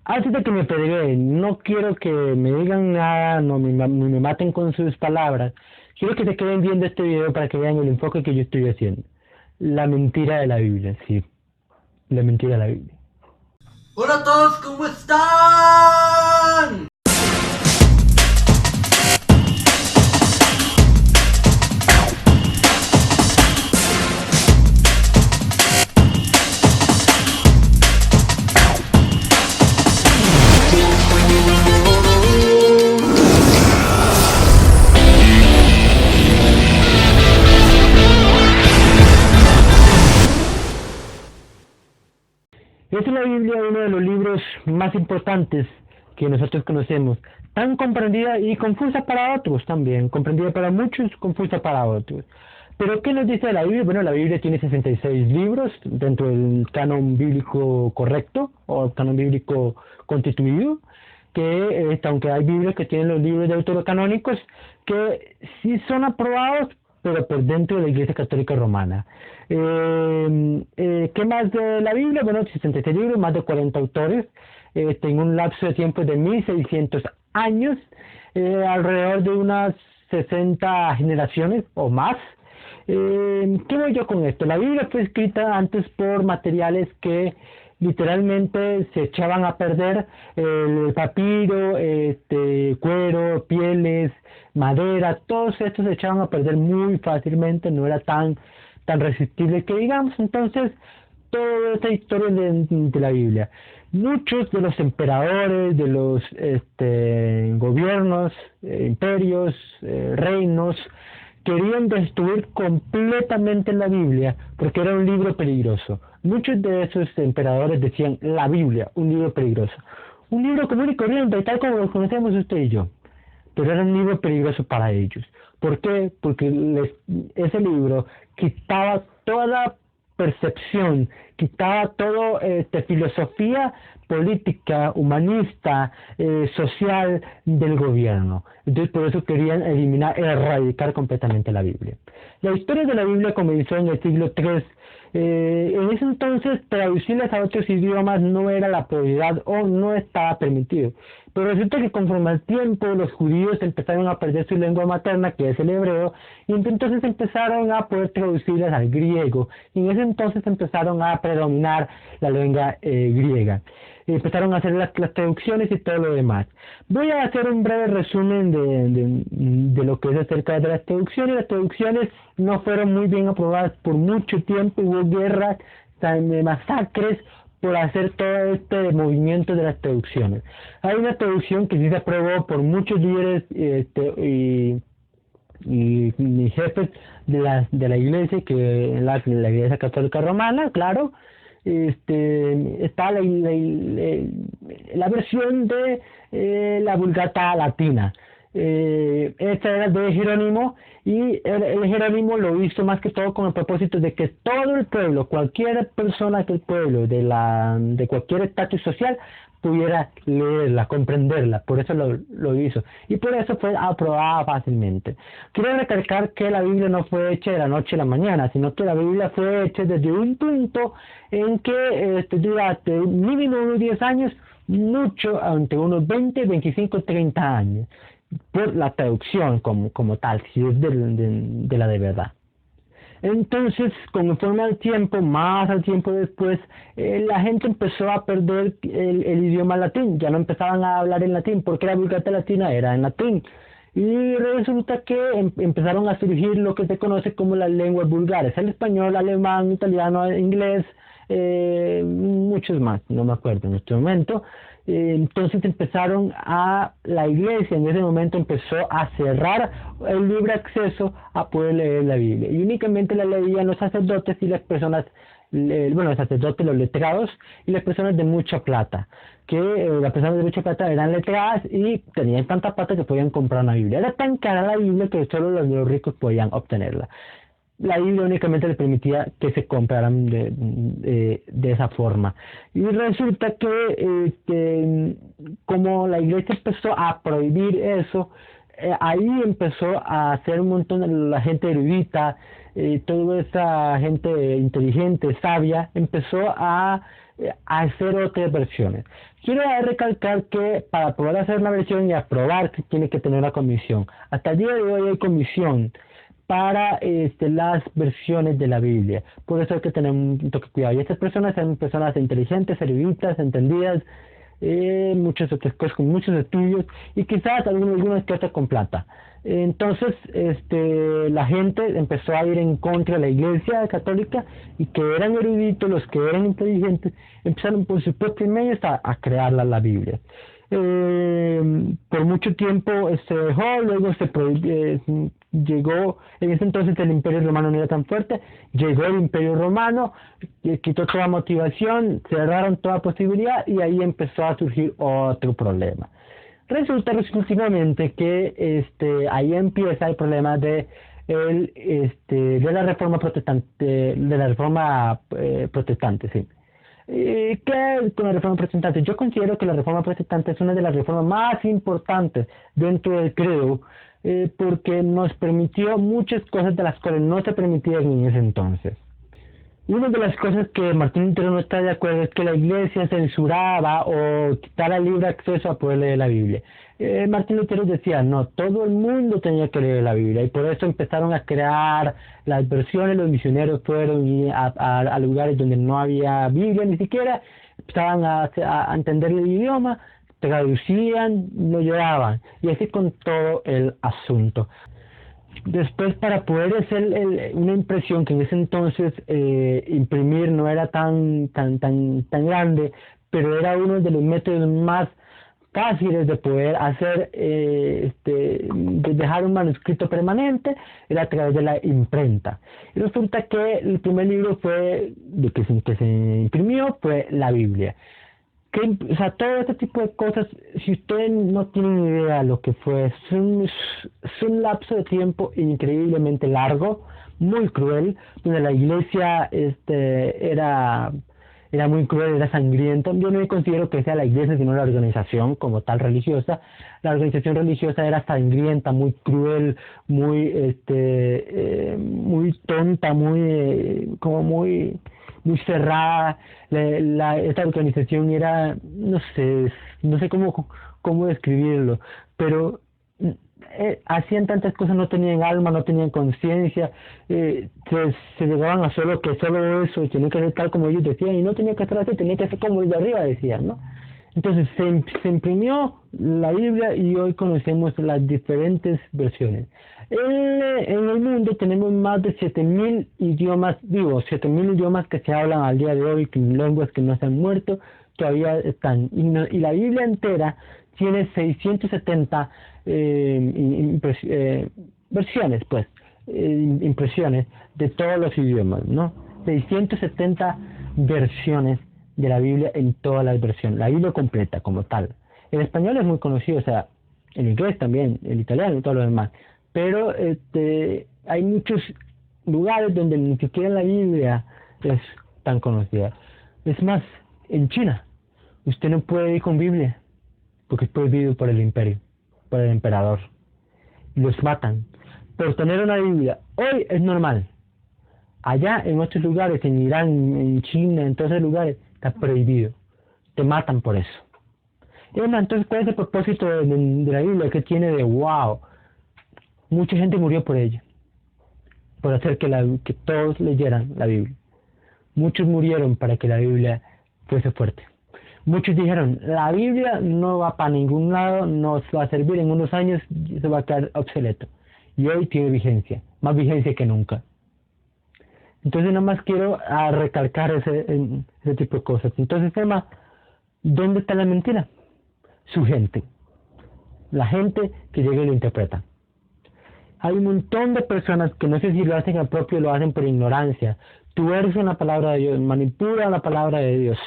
Antes de que me peleen, no quiero que me digan nada, no ni me maten con sus palabras. Quiero que se queden viendo este video para que vean el enfoque que yo estoy haciendo. La mentira de la Biblia, sí. La mentira de la Biblia. Hola a todos, ¿cómo están? Es la Biblia uno de los libros más importantes que nosotros conocemos, tan comprendida y confusa para otros también, comprendida para muchos, confusa para otros. Pero ¿qué nos dice la Biblia? Bueno, la Biblia tiene 66 libros dentro del canon bíblico correcto o canon bíblico constituido, que aunque hay Biblias que tienen los libros deuterocanónicos que sí son aprobados, pero por dentro de la Iglesia Católica Romana. ¿Qué más de la Biblia? Bueno, 66 libros, más de 40 autores, en un lapso de tiempo de 1600 años, alrededor de unas 60 generaciones o más. ¿Qué voy yo con esto? La Biblia fue escrita antes por materiales que literalmente se echaban a perder, el papiro, cuero, pieles, madera, todos estos se echaban a perder muy fácilmente, no era tan resistible que digamos. Entonces toda esta historia de la Biblia, muchos de los emperadores, de los gobiernos, imperios, reinos, querían destruir completamente la Biblia porque era un libro peligroso. Muchos de esos emperadores decían la Biblia, un libro peligroso. Un libro común y corriente, tal como lo conocemos usted y yo. Pero era un libro peligroso para ellos. ¿Por qué? Porque ese libro quitaba toda percepción, quitaba toda filosofía política, humanista, social del gobierno. Entonces por eso querían eliminar, erradicar completamente la Biblia. La historia de la Biblia comenzó en el siglo III. En ese entonces traducirlas a otros idiomas no era la prioridad o no estaba permitido. Pero resulta que conforme al tiempo los judíos empezaron a perder su lengua materna, que es el hebreo, y entonces empezaron a poder traducirlas al griego. Y en ese entonces empezaron a predominar la lengua griega. Empezaron a hacer las traducciones y todo lo demás. Voy a hacer un breve resumen de lo que es acerca de las traducciones. Las traducciones no fueron muy bien aprobadas por mucho tiempo, hubo guerras, masacres por hacer todo este movimiento de las traducciones. Hay una traducción que sí se aprobó por muchos líderes y jefes de la iglesia, que la iglesia católica romana, claro. Está la versión de la Vulgata latina. Esta era de Jerónimo, y el Jerónimo lo hizo más que todo con el propósito de que todo el pueblo, cualquier persona del pueblo, de cualquier estatus social, pudiera leerla, comprenderla. Por eso lo hizo, y por eso fue aprobada fácilmente. Quiero recalcar que la Biblia no fue hecha de la noche a la mañana, sino que la Biblia fue hecha desde un punto en que durante mínimo unos 10 años, mucho, ante unos 20, 25, 30 años, por la traducción como tal, si es de la de verdad. Entonces, conforme al tiempo, más al tiempo después, la gente empezó a perder el idioma latín, ya no empezaban a hablar en latín, porque la Vulgata latina era en latín. Y resulta que empezaron a surgir lo que se conoce como las lenguas vulgares, el español, alemán, italiano, inglés, muchos más, no me acuerdo en este momento. Entonces la iglesia en ese momento empezó a cerrar el libre acceso a poder leer la Biblia, y únicamente la leían los sacerdotes y las personas, los sacerdotes, los letrados y las personas de mucha plata, que las personas de mucha plata eran letradas y tenían tanta plata que podían comprar una Biblia. Era tan cara la Biblia que solo los ricos podían obtenerla. La Biblia únicamente le permitía que se compraran de esa forma. Y resulta que como la iglesia empezó a prohibir eso, ahí empezó a hacer un montón de la gente erudita, toda esa gente inteligente, sabia, empezó a hacer otras versiones. Quiero recalcar que para poder hacer una versión y aprobar tiene que tener una comisión. Hasta el día de hoy hay comisión para las versiones de la Biblia. Por eso hay que tener un toque de cuidado. Y estas personas son personas inteligentes, eruditas, entendidas, muchas otras cosas, con muchos estudios y quizás algunas que otras con plata. Entonces la gente empezó a ir en contra de la Iglesia católica, y que eran eruditos, los que eran inteligentes, empezaron por sus propios medios a crear la Biblia. Por mucho tiempo se dejó, luego llegó, en ese entonces el Imperio Romano no era tan fuerte, llegó el Imperio Romano, quitó toda motivación, cerraron toda posibilidad, y ahí empezó a surgir otro problema. Resulta últimamente que ahí empieza el problema de la Reforma Protestante, sí. ¿Qué con la Reforma Protestante? Yo considero que la Reforma Protestante es una de las reformas más importantes dentro del credo, porque nos permitió muchas cosas de las cuales no se permitían en ese entonces. Una de las cosas que Martín Lutero no está de acuerdo es que la Iglesia censuraba o quitara libre acceso a poder leer la Biblia. Martín Lutero decía, no, todo el mundo tenía que leer la Biblia, y por eso empezaron a crear las versiones. Los misioneros fueron a lugares donde no había Biblia ni siquiera, empezaban a entender el idioma, traducían, lo llevaban, y así con todo el asunto. Después, para poder hacer una impresión, que en ese entonces imprimir no era tan grande, pero era uno de los métodos más fáciles de poder hacer, de dejar un manuscrito permanente, era a través de la imprenta. Y resulta que el primer libro que se imprimió fue la Biblia. O sea, todo este tipo de cosas, si ustedes no tienen idea de lo que fue, es un lapso de tiempo increíblemente largo, muy cruel, donde la Iglesia era muy cruel, era sangrienta. Yo no considero que sea la Iglesia, sino la organización como tal religiosa. La organización religiosa era sangrienta, muy cruel, muy tonta, muy cerrada. Esta organización era, no sé cómo describirlo, pero hacían tantas cosas, no tenían alma, no tenían conciencia, se llegaban a solo eso, y tenían que hacer tal como ellos decían, y no tenía que hacer así, tenía que hacer como el de arriba decían, ¿no? Entonces se imprimió la Biblia, y hoy conocemos las diferentes versiones. En el mundo tenemos más de 7.000 idiomas vivos, 7.000 idiomas que se hablan al día de hoy, lenguas que no se han muerto, todavía están. Y la Biblia entera tiene 670 versiones, impresiones de todos los idiomas, ¿no? 670 versiones de la Biblia en todas las versiones, la Biblia completa como tal. El español es muy conocido, o sea, el inglés también, el italiano y todo lo demás. Pero hay muchos lugares donde ni siquiera la Biblia es tan conocida. Es más, en China, usted no puede ir con Biblia, porque es prohibido por el imperio, por el emperador. Los matan por tener una Biblia. Hoy es normal. Allá, en otros lugares, en Irán, en China, en todos esos lugares, está prohibido. Te matan por eso. Y bueno, entonces, ¿cuál es el propósito de la Biblia? ¿Qué tiene de wow? Mucha gente murió por ella, por hacer que todos leyeran la Biblia. Muchos murieron para que la Biblia fuese fuerte. Muchos dijeron, la Biblia no va para ningún lado, no va a servir en unos años, se va a quedar obsoleto. Y hoy tiene vigencia, más vigencia que nunca. Entonces nada más quiero recalcar ese tipo de cosas. Entonces, tema, ¿dónde está la mentira? Su gente. La gente que llega y lo interpreta. Hay un montón de personas que no sé si lo hacen a propio, lo hacen por ignorancia. Tuercen la palabra de Dios, manipulan la palabra de Dios.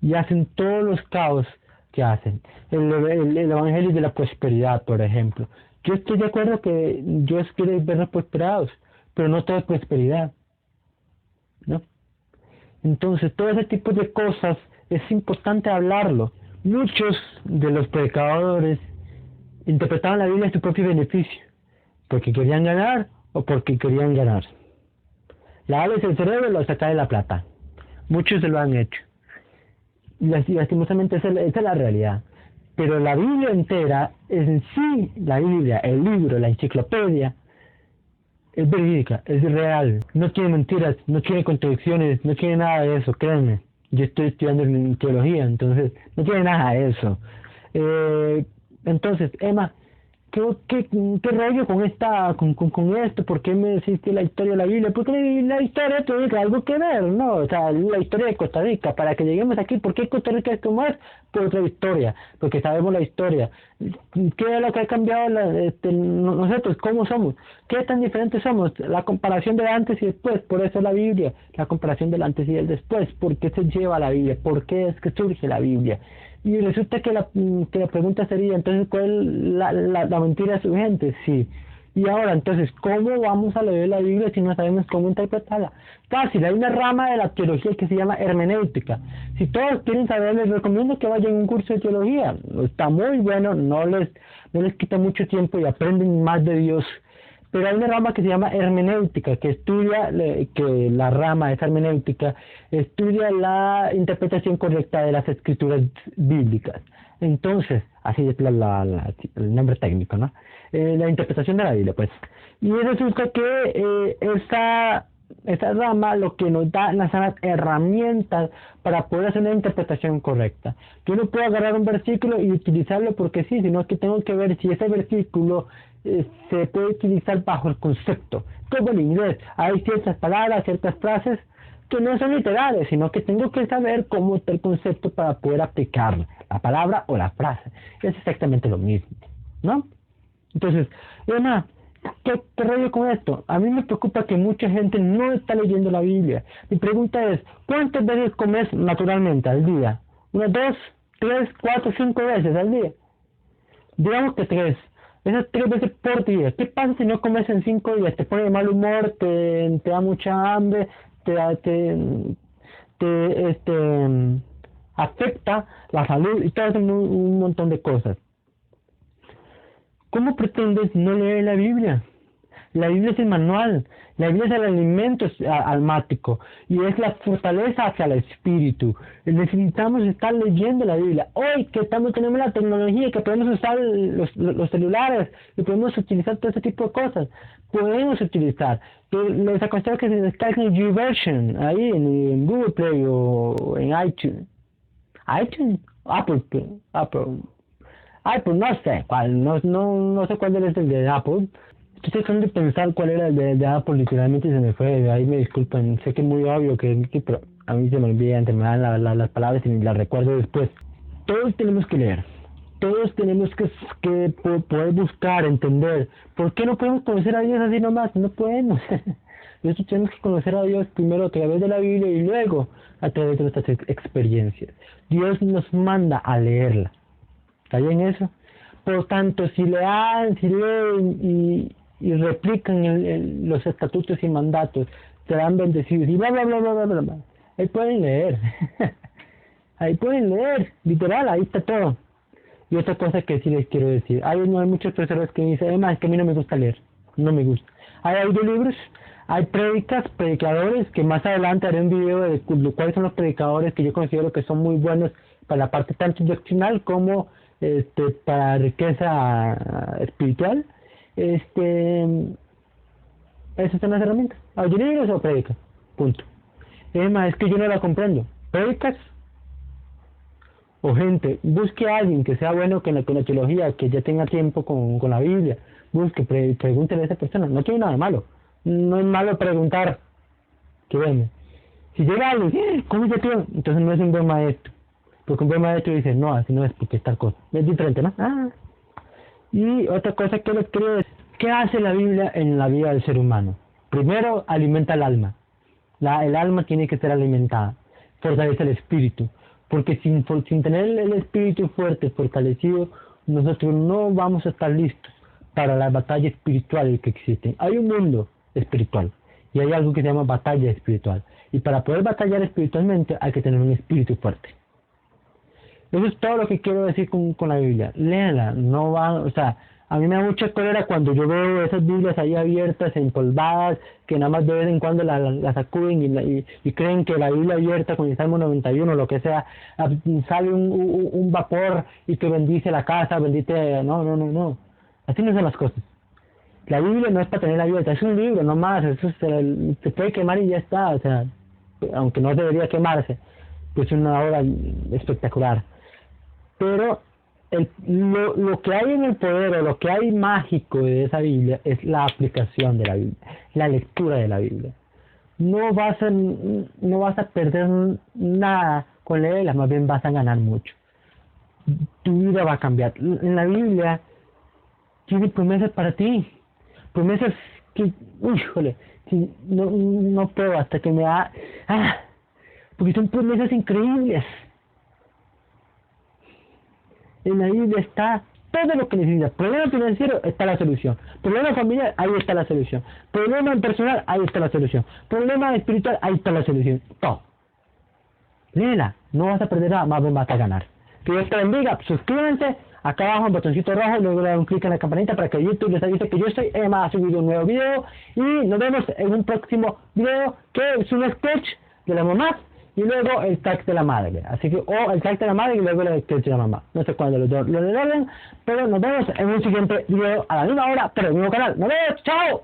Y hacen todos los caos que hacen. El evangelio de la prosperidad, por ejemplo. Yo estoy de acuerdo que Dios quiere vernos prosperados, pero no todo es prosperidad, ¿no? Entonces, todo ese tipo de cosas es importante hablarlo. Muchos de los predicadores interpretaban la Biblia a su propio beneficio, porque querían ganar o porque querían ganar. Lavarles el cerebro, lo saca de la plata. Muchos se lo han hecho. Y lastimosamente esa es la realidad. Pero la Biblia entera, en sí, la Biblia, el libro, la enciclopedia, es verídica, es real, no tiene mentiras, no tiene contradicciones, no tiene nada de eso, créanme. Yo estoy estudiando en teología, entonces no tiene nada de eso. Entonces, Emma, ¿qué rollo con esto? ¿Por qué me decís que la historia de la Biblia? Porque la historia tiene algo que ver, ¿no? O sea, la historia de Costa Rica, para que lleguemos aquí, ¿por qué Costa Rica es como es? Por otra historia, porque sabemos la historia. ¿Qué es lo que ha cambiado nosotros? ¿Cómo somos? ¿Qué tan diferentes somos? La comparación del antes y después, por eso la Biblia, la comparación del antes y del después. ¿Por qué se lleva la Biblia? ¿Por qué es que surge la Biblia? Y resulta que la pregunta sería, entonces, ¿cuál es la mentira surgente? Sí. Y ahora, entonces, ¿cómo vamos a leer la Biblia si no sabemos cómo interpretarla? Fácil, hay una rama de la teología que se llama hermenéutica. Si todos quieren saber, les recomiendo que vayan a un curso de teología. Está muy bueno, no les quita mucho tiempo y aprenden más de Dios. Pero hay una rama que se llama hermenéutica, que estudia, que la rama de esa hermenéutica estudia la interpretación correcta de las escrituras bíblicas. Entonces, así es el nombre técnico, ¿no? La interpretación de la Biblia, pues. Y resulta que esa rama lo que nos da las herramientas para poder hacer una interpretación correcta. Yo no puedo agarrar un versículo y utilizarlo porque sí, sino que tengo que ver si ese versículo se puede utilizar bajo el concepto. Como en inglés, hay ciertas palabras, ciertas frases que no son literales, sino que tengo que saber cómo está el concepto para poder aplicar la palabra o la frase. Es exactamente lo mismo, ¿no? Entonces, Emma, ¿qué rollo con esto? A mí me preocupa que mucha gente no está leyendo la Biblia. Mi pregunta es, ¿cuántas veces comes naturalmente al día? ¿Unas 2, 3, 4, 5 veces al día? Digamos que 3. Esas 3 veces por día. ¿Qué pasa si no comes en 5 días? Te pone de mal humor, te da mucha hambre, afecta la salud y todo un montón de cosas. ¿Cómo pretendes no leer la Biblia? La Biblia es el manual, la Biblia es el alimento almático y es la fortaleza hacia el espíritu. Necesitamos estar leyendo la Biblia. Hoy que tenemos la tecnología, que podemos usar los celulares, que podemos utilizar todo ese tipo de cosas, podemos utilizar. Les aconsejo que se descarguen YouVersion ahí en Google Play o en iTunes. Apple, no sé cuál, no sé cuál es el de Apple. Estoy tratando de pensar cuál era el de Apple, literalmente se me fue, ahí me disculpan, sé que es muy obvio pero a mí se me olvidan, me dan las palabras y las recuerdo después. Todos tenemos que leer, todos tenemos que poder buscar, entender. ¿Por qué no podemos conocer a Dios así nomás? No podemos. Nosotros tenemos que conocer a Dios primero a través de la Biblia y luego a través de nuestras experiencias. Dios nos manda a leerla. ¿Está bien eso? Por tanto, si leen y replican los estatutos y mandatos, serán bendecidos y bla, bla, bla, bla, bla, bla, bla. Ahí pueden leer. Ahí pueden leer. Literal, ahí está todo. Y otra cosa que sí les quiero decir. Hay muchas personas que dicen, además, es que a mí no me gusta leer. No me gusta. Hay audiolibros, hay predicadores, que más adelante haré un video de cuáles son los predicadores que yo considero que son muy buenos para la parte tanto doctrinal como para riqueza espiritual. Esas son las herramientas. Audiolibros o predicas. Punto. Es que yo no la comprendo. Predicas o gente, busque a alguien que sea bueno con la teología, que ya tenga tiempo con la Biblia. Pregúntele a esa persona. No tiene nada de malo. No es malo preguntar. Que bueno. Si llega alguien, ¿cómo es tío? Entonces no es un buen maestro. Porque un buen maestro dice, no, así no es porque es tal cosa. Es diferente, ¿no? Y otra cosa que les quiero decir, ¿qué hace la Biblia en la vida del ser humano? Primero, alimenta el alma. El alma tiene que ser alimentada. Fortalece el espíritu. Porque sin tener el espíritu fuerte, fortalecido, nosotros no vamos a estar listos para la batalla espiritual que existe. Hay un mundo espiritual y hay algo que se llama batalla espiritual. Y para poder batallar espiritualmente hay que tener un espíritu fuerte. Eso es todo lo que quiero decir con la Biblia. Léala, A mí me da mucha cólera cuando yo veo esas Biblias ahí abiertas, empolvadas, que nada más de vez en cuando la sacuden y creen que la Biblia abierta con el Salmo 91 o lo que sea, sale un vapor y que bendice la casa, bendite... No. Así no son las cosas. La Biblia no es para tenerla abierta, es un libro, no más. Eso se puede quemar y ya está. O sea, aunque no debería quemarse, pues es una obra espectacular. Pero lo que hay en el poder o lo que hay mágico de esa Biblia es la aplicación de la Biblia, la lectura de la Biblia. No vas a perder nada con leerla, más bien vas a ganar mucho. Tu vida va a cambiar. En la Biblia tiene promesas para ti, promesas que, híjole, no puedo hasta que me da, porque son promesas increíbles. En la Biblia está todo lo que necesitas. Problema financiero, está la solución. Problema familiar, ahí está la solución. Problema personal, ahí está la solución. Problema espiritual, ahí está la solución. Todo. Léela, no vas a perder nada, más bien vas a ganar. Que Dios te bendiga, suscríbanse, acá abajo un botoncito rojo, luego le dan un clic en la campanita para que YouTube les avise que yo estoy, ha subido un nuevo video, y nos vemos en un próximo video, que es un sketch de la mamá, y luego el tag de la madre, así que, o el tag de la madre y luego el sketch de la mamá, no sé cuándo lo orden, pero nos vemos en un siguiente video a la misma hora, pero en el mismo canal. Nos vemos, chao.